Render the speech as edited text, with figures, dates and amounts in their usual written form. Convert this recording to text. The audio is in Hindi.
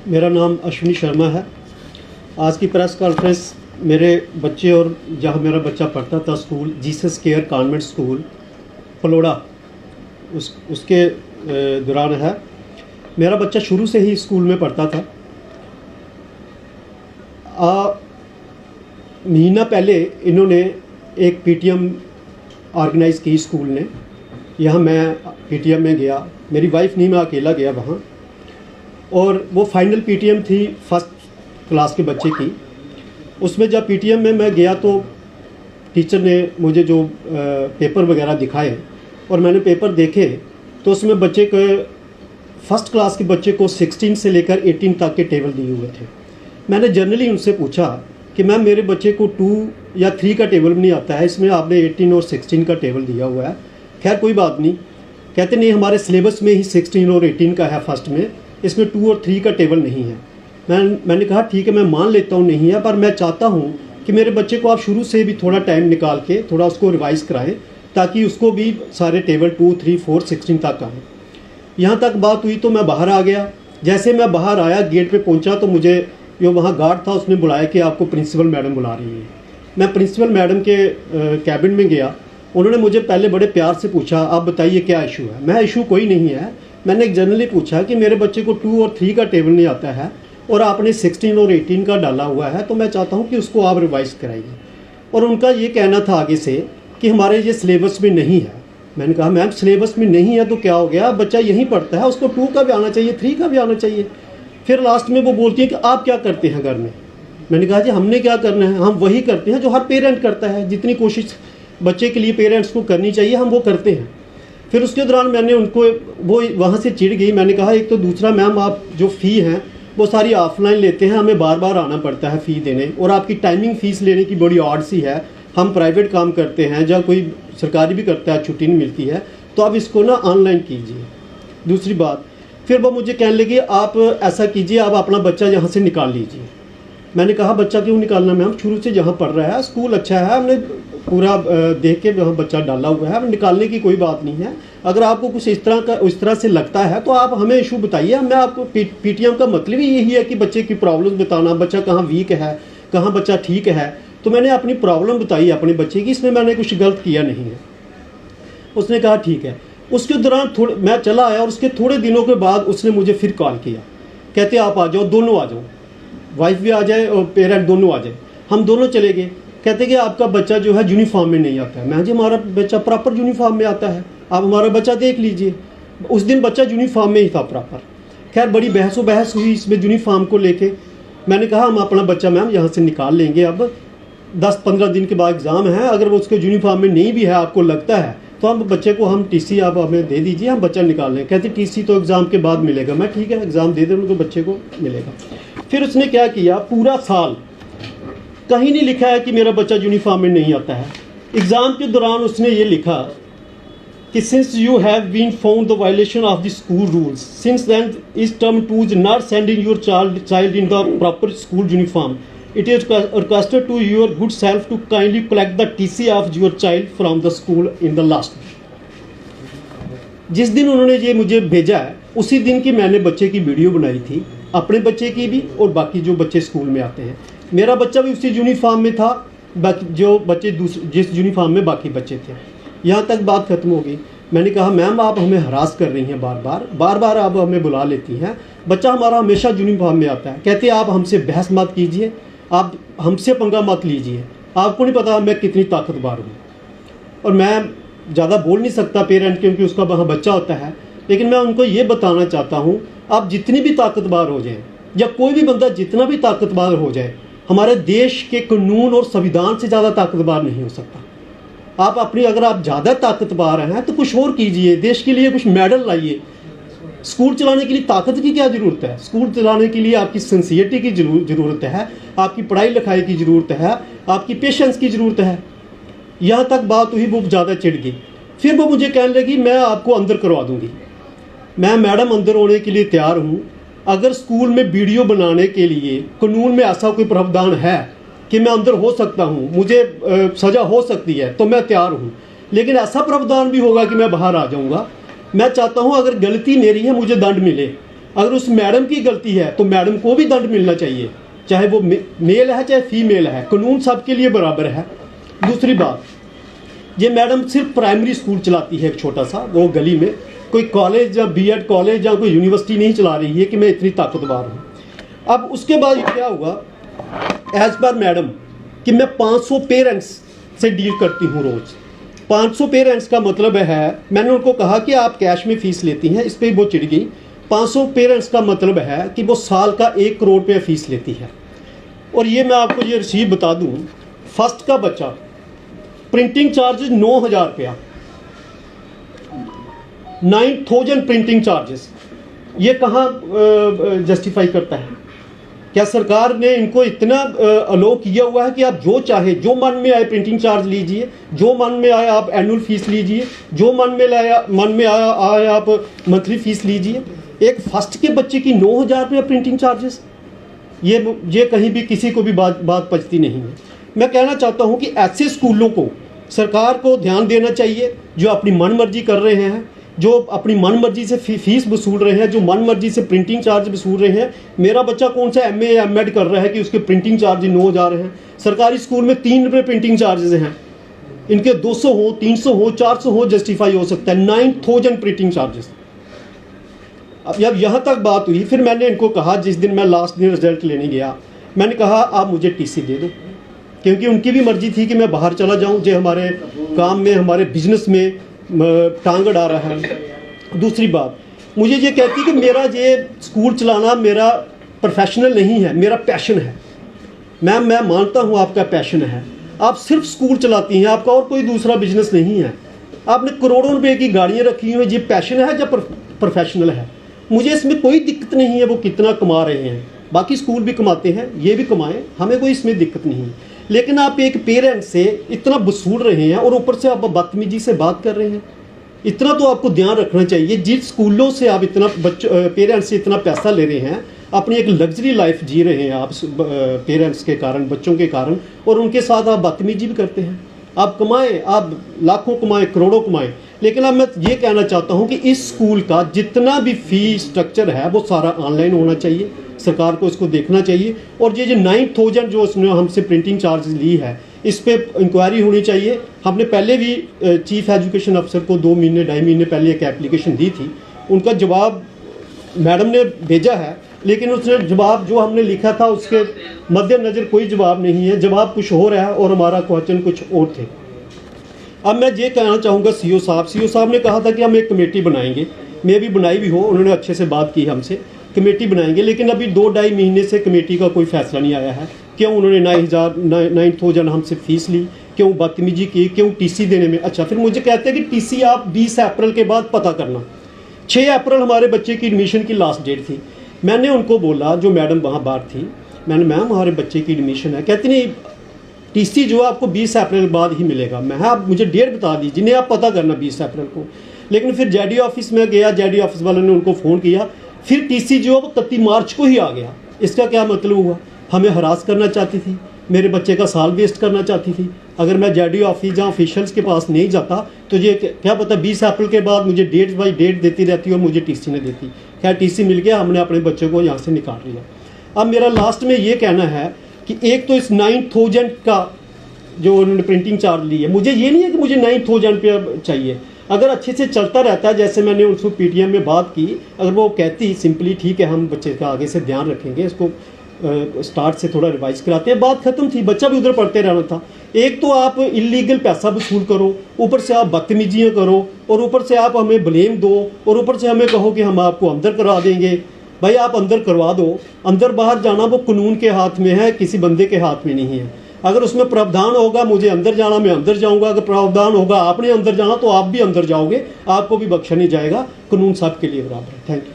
मेरा नाम अश्विनी शर्मा है। आज की प्रेस कॉन्फ्रेंस मेरे बच्चे और जहाँ मेरा बच्चा पढ़ता था school Jesus Care Convent School Paloda उसके दौरान है। मेरा बच्चा शुरू से ही स्कूल में पढ़ता था। महीना पहले इन्होंने एक पीटीएम ऑर्गेनाइज़ की स्कूल ने। यहाँ मैं पीटीएम में गया, मेरी वाइफ नहीं, मैं अकेला गया वहाँ। और वो फाइनल पीटीएम थी फर्स्ट क्लास के बच्चे की। उसमें जब पीटीएम में मैं गया तो टीचर ने मुझे जो पेपर वगैरह दिखाए और मैंने पेपर देखे तो उसमें बच्चे के फर्स्ट क्लास के बच्चे को 16 से लेकर 18 तक के टेबल दिए हुए थे। मैंने जनरली उनसे पूछा कि मैम मेरे बच्चे को 2 या 3 का टेबल भी नहीं आता है, इसमें आपने 18 और 16 का टेबल दिया हुआ है। खैर कोई बात नहीं, कहते नहीं हमारे सिलेबस में ही 16 और 18 का है फर्स्ट में, इसमें 2 और 3 का टेबल नहीं है। मैंने कहा ठीक है, मैं मान लेता हूँ नहीं है, पर मैं चाहता हूँ कि मेरे बच्चे को आप शुरू से भी थोड़ा टाइम निकाल के थोड़ा उसको रिवाइज कराएं ताकि उसको भी सारे टेबल 2, 3, 4, 16 तक आए। यहाँ तक बात हुई तो मैं बाहर आ गया। जैसे मैं बाहर आया, गेट पे पहुँचा तो मुझे जो वहाँ गार्ड था उसने बुलाया कि आपको प्रिंसिपल मैडम बुला रही है। मैं प्रिंसिपल मैडम के कैबिन में गया। उन्होंने मुझे पहले बड़े प्यार से पूछा आप बताइए क्या इशू है। मैं इशू कोई नहीं है, मैंने एक जनरली पूछा कि मेरे बच्चे को 2 और 3 का टेबल नहीं आता है और आपने 16 और 18 का डाला हुआ है, तो मैं चाहता हूँ कि उसको आप रिवाइज कराइए। और उनका ये कहना था आगे से कि हमारे ये सिलेबस में नहीं है। मैंने कहा मैम सिलेबस में नहीं है तो क्या हो गया, बच्चा यहीं पढ़ता है, उसको 2 का भी आना चाहिए, 3 का भी आना चाहिए। फिर लास्ट में वो बोलती है कि आप क्या करते हैं घर में। मैंने कहा जी हमने क्या करना है, हम वही करते हैं जो हर पेरेंट करता है, जितनी कोशिश बच्चे के लिए पेरेंट्स को करनी चाहिए हम वो करते हैं। फिर उसके दौरान मैंने उनको वो वहाँ से चिढ़ गई। मैंने कहा एक तो दूसरा मैम आप जो फ़ी हैं वो सारी ऑफलाइन लेते हैं, हमें बार बार आना पड़ता है फ़ी देने, और आपकी टाइमिंग फ़ीस लेने की बड़ी ऑड सी है। हम प्राइवेट काम करते हैं, जब कोई सरकारी भी करता है छुट्टी नहीं मिलती है, तो आप इसको ना ऑनलाइन कीजिए। दूसरी बात, फिर वो मुझे कहने लगी आप ऐसा कीजिए आप अपना बच्चा यहाँ से निकाल लीजिए। मैंने कहा बच्चा क्यों निकालना मैम, शुरू से जहाँ पढ़ रहा है स्कूल अच्छा है, हमने पूरा देख के वहाँ बच्चा डाला हुआ है, निकालने की कोई बात नहीं है। अगर आपको कुछ इस तरह से लगता है तो आप हमें इशू बताइए। मैं आपको पीटीएम का मतलब ही यही है कि बच्चे की प्रॉब्लम बताना, बच्चा कहाँ वीक है, कहाँ बच्चा ठीक है। तो मैंने अपनी प्रॉब्लम बताई अपने बच्चे की, इसमें मैंने कुछ गलत किया नहीं है। उसने कहा ठीक है। उसके दौरान मैं चला आया और उसके थोड़े दिनों के बाद उसने मुझे फिर कॉल किया, कहते आप आ जाओ, दोनों आ जाओ, वाइफ भी आ जाए और पेरेंट दोनों आ जाए। हम दोनों चले गए। कहते कि आपका बच्चा जो है यूनिफॉर्म में नहीं आता है। मैं जी हमारा बच्चा प्रॉपर यूनिफॉर्म में आता है, आप हमारा बच्चा देख लीजिए। उस दिन बच्चा यूनिफॉर्म में ही था प्रॉपर। खैर बड़ी बहस हुई इसमें यूनिफॉर्म को लेके। मैंने कहा हम अपना बच्चा मैम यहाँ से निकाल लेंगे, अब 10-15 दिन के बाद एग्ज़ाम है, अगर वो उसके यूनिफॉर्म में नहीं भी है आपको लगता है तो हम बच्चे को हम टीसी आप हमें दे दीजिए, हम बच्चा निकाल लें। कहते टीसी तो एग्ज़ाम के बाद मिलेगा। मैं ठीक है एग्ज़ाम दे दें उनको, बच्चे को मिलेगा। फिर उसने क्या किया, पूरा साल कहीं नहीं लिखा है कि मेरा बच्चा यूनिफॉर्म में नहीं आता है। एग्ज़ाम के दौरान उसने ये लिखा कि since you have been found the violation of the school rules, since then is term 2 is not sending your child in the proper school uniform, it is requested to your good self to kindly collect the TC of your child from the school in the last week। जिस दिन उन्होंने ये मुझे भेजा है उसी दिन की मैंने बच्चे की वीडियो बनाई थी, अपने बच्चे की भी और बाकी जो बच्चे स्कूल में आते हैं। मेरा बच्चा भी उसी यूनिफॉर्म में था, बाकी जो बच्चे जिस यूनिफॉर्म में बाकी बच्चे थे। यहाँ तक बात खत्म हो गई। मैंने कहा मैम आप हमें हरास कर रही हैं, बार बार आप हमें बुला लेती हैं, बच्चा हमारा हमेशा यूनिफॉर्म में आता है। कहते आप हमसे बहस मत कीजिए, आप हमसे पंगा मत लीजिए, आपको नहीं पता मैं कितनी ताकतवर हूँ। और मैं ज़्यादा बोल नहीं सकता पेरेंट क्योंकि उसका वहाँ बच्चा होता है, लेकिन मैं उनको ये बताना चाहता हूँ आप जितनी भी ताकतवर हो जाए या कोई भी बंदा जितना भी ताकतवर हो जाए, हमारे देश के कानून और संविधान से ज़्यादा ताकतवर नहीं हो सकता। आप अपनी अगर आप ज़्यादा ताकतवर हैं तो कुछ और कीजिए, देश के लिए कुछ मेडल लाइए। स्कूल चलाने के लिए ताकत की क्या ज़रूरत है, स्कूल चलाने के लिए आपकी सिंसियरिटी की ज़रूरत है, आपकी पढ़ाई लिखाई की ज़रूरत है, आपकी पेशेंस की ज़रूरत है। यहाँ तक बात हुई, वो ज़्यादा चिढ़ गई। फिर वो मुझे कहने लगी मैं आपको अंदर करवा दूँगी। मैं मैडम अंदर होने के लिए तैयार हूँ, अगर स्कूल में वीडियो बनाने के लिए कानून में ऐसा कोई प्रावधान है कि मैं अंदर हो सकता हूँ, मुझे सज़ा हो सकती है तो मैं तैयार हूँ। लेकिन ऐसा प्रावधान भी होगा कि मैं बाहर आ जाऊँगा। मैं चाहता हूँ अगर गलती मेरी है मुझे दंड मिले, अगर उस मैडम की गलती है तो मैडम को भी दंड मिलना चाहिए, चाहे वो मेल है चाहे फीमेल है, कानून सबके लिए बराबर है। दूसरी बात, ये मैडम सिर्फ प्राइमरी स्कूल चलाती है, एक छोटा सा वो गली में, कोई कॉलेज या बीएड कॉलेज या कोई यूनिवर्सिटी नहीं चला रही है कि मैं इतनी ताकतवर हूँ। अब उसके बाद क्या हुआ, एज पर मैडम कि मैं 500 पेरेंट्स से डील करती हूँ रोज़। 500 पेरेंट्स का मतलब है, मैंने उनको कहा कि आप कैश में फ़ीस लेती हैं, इस पर वो चिढ़ गई। 500 पेरेंट्स का मतलब है कि वो साल का 1 करोड़ रुपये फ़ीस लेती है। और ये मैं आपको ये रसीद बता दूँ, फर्स्ट का बच्चा प्रिंटिंग चार्जेस 9,000 रुपया, 9,000 प्रिंटिंग चार्जेस, ये कहाँ जस्टिफाई करता है? क्या सरकार ने इनको इतना अलो किया हुआ है कि आप जो चाहे, जो मन में आए प्रिंटिंग चार्ज लीजिए, जो मन में आए आप एनुअल फीस लीजिए, जो मन में आए आप मंथली फीस लीजिए? एक फर्स्ट के बच्चे की 9,000 रुपये प्रिंटिंग चार्जेस, ये कहीं भी किसी को भी बात पचती नहीं है। मैं कहना चाहता हूँ कि ऐसे स्कूलों को सरकार को ध्यान देना चाहिए जो अपनी मनमर्जी कर रहे हैं, जो अपनी मनमर्जी से फीस वसूल रहे हैं, जो मनमर्जी से प्रिंटिंग चार्ज वसूल रहे हैं। मेरा बच्चा कौन सा MA या MED कर रहा है कि उसके प्रिंटिंग चार्ज 9,000 हैं? सरकारी स्कूल में 3 रुपये प्रिंटिंग चार्जेस हैं, इनके 200 हो, 300 हो, 400 हो, जस्टिफाई हो सकता है। 9,000 प्रिंटिंग चार्जेस। अब जब यहाँ तक बात हुई, फिर मैंने इनको कहा, जिस दिन मैं लास्ट दिन रिजल्ट लेने गया, मैंने कहा आप मुझे TC दे दो, क्योंकि उनकी भी मर्जी थी कि मैं बाहर चला जाऊँ, जो हमारे काम में, हमारे बिजनेस में टांग अड़ा रहा है। दूसरी बात, मुझे ये कहती कि मेरा ये स्कूल चलाना मेरा प्रोफेशनल नहीं है, मेरा पैशन है। मैम, मैं मानता हूँ आपका पैशन है, आप सिर्फ स्कूल चलाती हैं, आपका और कोई दूसरा बिजनेस नहीं है। आपने करोड़ों रुपए की गाड़ियाँ रखी हुई हैं, ये पैशन है या प्रोफेशनल है? मुझे इसमें कोई दिक्कत नहीं है वो कितना कमा रहे हैं, बाकी स्कूल भी कमाते हैं, ये भी कमाएं, हमें कोई इसमें दिक्कत नहीं है। लेकिन आप एक पेरेंट से इतना वसूल रहे हैं और ऊपर से आप बदतमीजी से बात कर रहे हैं, इतना तो आपको ध्यान रखना चाहिए। जिस स्कूलों से आप इतना पेरेंट्स से इतना पैसा ले रहे हैं, अपनी एक लग्जरी लाइफ जी रहे हैं आप पेरेंट्स के कारण, बच्चों के कारण, और उनके साथ आप बदतमीजी भी करते हैं। आप कमाएं, आप लाखों कमाएं, करोड़ों कमाएं, लेकिन अब मैं ये कहना चाहता हूँ कि इस स्कूल का जितना भी फी स्ट्रक्चर है वो सारा ऑनलाइन होना चाहिए। सरकार को इसको देखना चाहिए। और ये जो 9,000 जो उसने हमसे प्रिंटिंग चार्ज ली है, इस पर इंक्वायरी होनी चाहिए। हमने पहले भी चीफ एजुकेशन अफसर को 2 महीने 2.5 महीने पहले एक एप्लीकेशन दी थी, उनका जवाब मैडम ने भेजा है, लेकिन उसने जवाब जो हमने लिखा था उसके मद्देनज़र कोई जवाब नहीं है, जवाब कुछ और है और हमारा क्वेश्चन कुछ और थे। अब मैं ये कहना चाहूँगा सीओ साहब ने कहा था कि हम एक कमेटी बनाएंगे, मैं भी बनाई भी हो, उन्होंने अच्छे से बात की हमसे, कमेटी बनाएंगे, लेकिन अभी 2-2.5 महीने से कमेटी का कोई फैसला नहीं आया है। क्यों उन्होंने 9,000 हमसे फ़ीस ली, क्यों बदतमीजी की, क्यों TC देने में। अच्छा, फिर मुझे कहते हैं कि TC आप 20 अप्रैल के बाद पता करना। 6 अप्रैल हमारे बच्चे की एडमिशन की लास्ट डेट थी। मैंने उनको बोला, जो मैडम वहाँ बाहर थी, मैंने मैम हमारे बच्चे की एडमिशन है, कहती नहीं TC जो आपको 20 अप्रैल बाद ही मिलेगा। मैं आप मुझे डेट बता दीजिए, नहीं आप पता करना 20 अप्रैल को। लेकिन फिर JD ऑफिस में गया, JD ऑफिस वालों ने उनको फ़ोन किया, फिर TC जो वो 31 मार्च को ही आ गया। इसका क्या मतलब हुआ? हमें हरास करना चाहती थी, मेरे बच्चे का साल वेस्ट करना चाहती थी। अगर मैं JD ऑफिस या ऑफिशियल्स के पास नहीं जाता तो ये क्या पता 20 अप्रैल के बाद मुझे डेट बाई डेट देती रहती और मुझे TC नहीं देती। खैर TC मिल गया, हमने अपने बच्चे को यहाँ से निकाल लिया। अब मेरा लास्ट में ये कहना है कि एक तो इस 9,000 का जो उन्होंने प्रिंटिंग चार्ज ली है, मुझे ये नहीं है कि मुझे 9,000 रुपया चाहिए। अगर अच्छे से चलता रहता है, जैसे मैंने उनसे PTM में बात की, अगर वो कहती सिंपली ठीक है हम बच्चे का आगे से ध्यान रखेंगे, इसको स्टार्ट से थोड़ा रिवाइज कराते हैं, बात खत्म थी, बच्चा भी उधर पढ़ते रहना था। एक तो आप इलीगल पैसा वसूल करो, ऊपर से आप बदतमीजियाँ करो, और ऊपर से आप हमें ब्लेम दो, और ऊपर से हमें कहो कि हम आपको अंदर करा देंगे। भाई आप अंदर करवा दो, अंदर बाहर जाना वो कानून के हाथ में है, किसी बंदे के हाथ में नहीं है। अगर उसमें प्रावधान होगा मुझे अंदर जाना, मैं अंदर जाऊंगा। अगर प्रावधान होगा आपने अंदर जाना तो आप भी अंदर जाओगे, आपको भी बख्शा नहीं जाएगा। कानून सबके लिए बराबर है। Thank you.